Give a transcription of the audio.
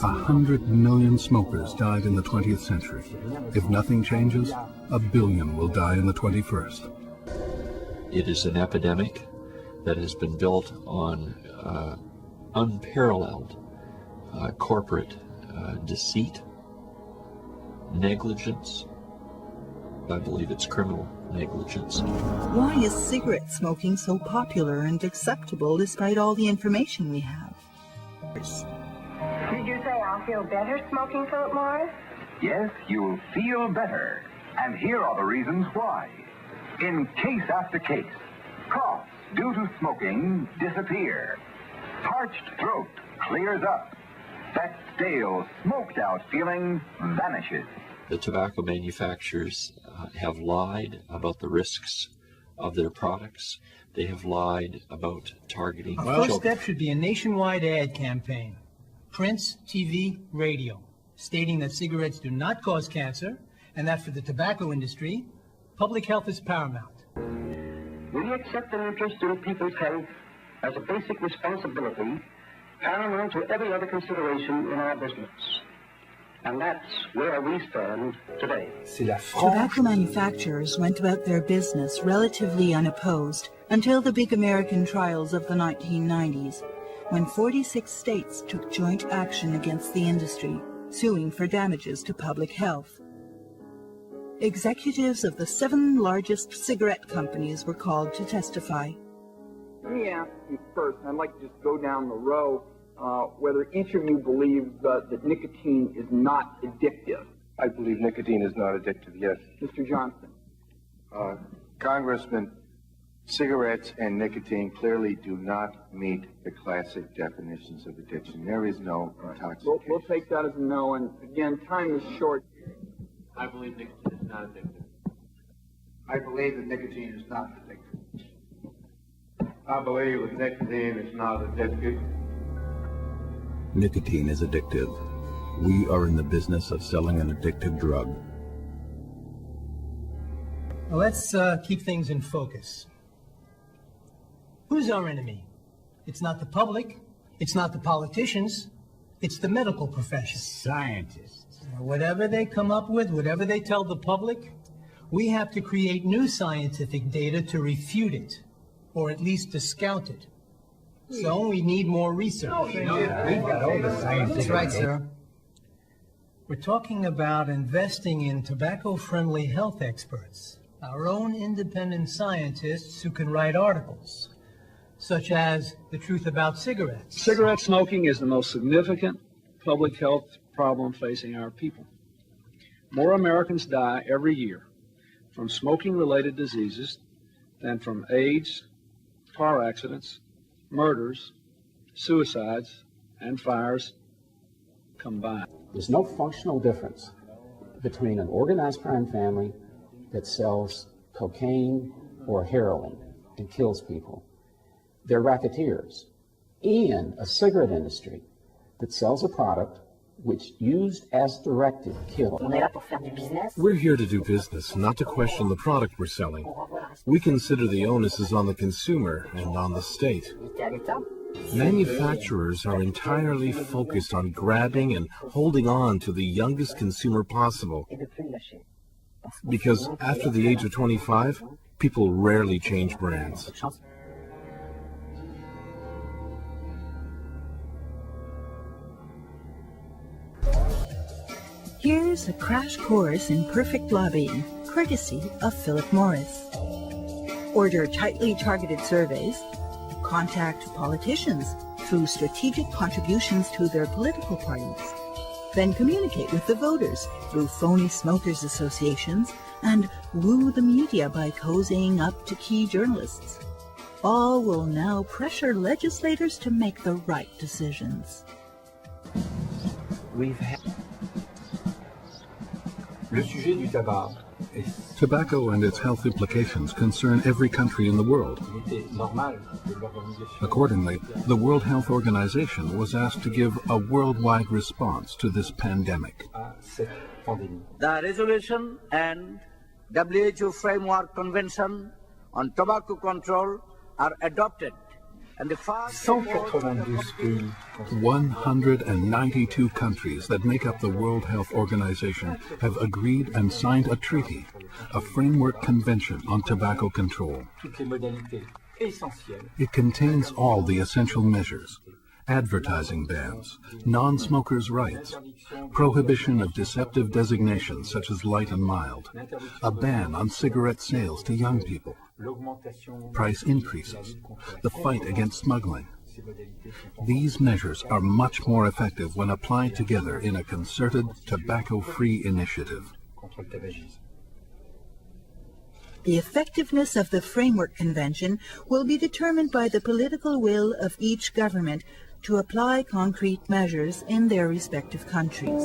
100 million smokers died in the 20th century. If nothing changes, 1 billion will die in the 21st. It is an epidemic that has been built on unparalleled corporate deceit, negligence. I believe it's criminal negligence. Why is cigarette smoking so popular and acceptable despite all the information we have? Did you say I'll feel better smoking, Philip Morris? Yes, you'll feel better. And here are the reasons why. In case after case, coughs due to smoking disappear. Parched throat clears up. That stale, smoked out feeling vanishes. The tobacco manufacturers have lied about the risks of their products. They have lied about targeting Our first step should be a nationwide ad campaign. Prints, TV, radio, stating that cigarettes do not cause cancer and that for the tobacco industry, public health is paramount. We accept an interest in people's health as a basic responsibility paramount to every other consideration in our business. And that's where we stand today. Tobacco manufacturers went about their business relatively unopposed until the big American trials of the 1990s, when 46 states took joint action against the industry, suing for damages to public health. Executives of the 7 largest cigarette companies were called to testify. Let me ask you first, and I'd like to just go down the row, whether each of you believe that nicotine is not addictive. I believe nicotine is not addictive, yes. Mr. Johnston. Congressman, cigarettes and nicotine clearly do not meet the classic definitions of addiction. There is no intoxication. We'll take that as a no, and again, time is short. I believe nicotine is not addictive. I believe that nicotine is not addictive. I believe that nicotine is not addictive. Nicotine is addictive. We are in the business of selling an addictive drug. Well, let's keep things in focus. Who's our enemy? It's not the public. It's not the politicians. It's the medical profession. Scientists. Whatever they come up with, whatever they tell the public, we have to create new scientific data to refute it, or at least discount it. So we need more research. We've got all the scientific. That's right, sir. We're talking about investing in tobacco-friendly health experts, our own independent scientists who can write articles, such as The Truth About Cigarettes. Cigarette smoking is the most significant public health problem facing our people. More Americans die every year from smoking-related diseases than from AIDS, car accidents, murders, suicides, and fires combined. There's no functional difference between an organized crime family that sells cocaine or heroin and kills people. They're racketeers. And a cigarette industry that sells a product which, used as directed, kills. We're here to do business, not to question the product we're selling. We consider the onus is on the consumer and on the state. Manufacturers are entirely focused on grabbing and holding on to the youngest consumer possible. Because after the age of 25, people rarely change brands. Here's a crash course in perfect lobbying, courtesy of Philip Morris. Order tightly targeted surveys, contact politicians through strategic contributions to their political parties, then communicate with the voters through phony smokers associations, and woo the media by cozying up to key journalists. All will now pressure legislators to make the right decisions. We've had le sujet du tabac. Tobacco and its health implications concern every country in the world. Accordingly, the World Health Organization was asked to give a worldwide response to this pandemic. The resolution and WHO Framework Convention on Tobacco Control are adopted and the far 192 pays. 192 countries that make up the World Health Organization have agreed and signed a treaty, a framework convention on tobacco control. Toutes les modalités essentielles. It contains all the essential measures: advertising bans, non-smokers' rights, prohibition of deceptive designations such as light and mild, a ban on cigarette sales to young people, price increases, the fight against smuggling. These measures are much more effective when applied together in a concerted tobacco-free initiative. The effectiveness of the Framework Convention will be determined by the political will of each government to apply concrete measures in their respective countries.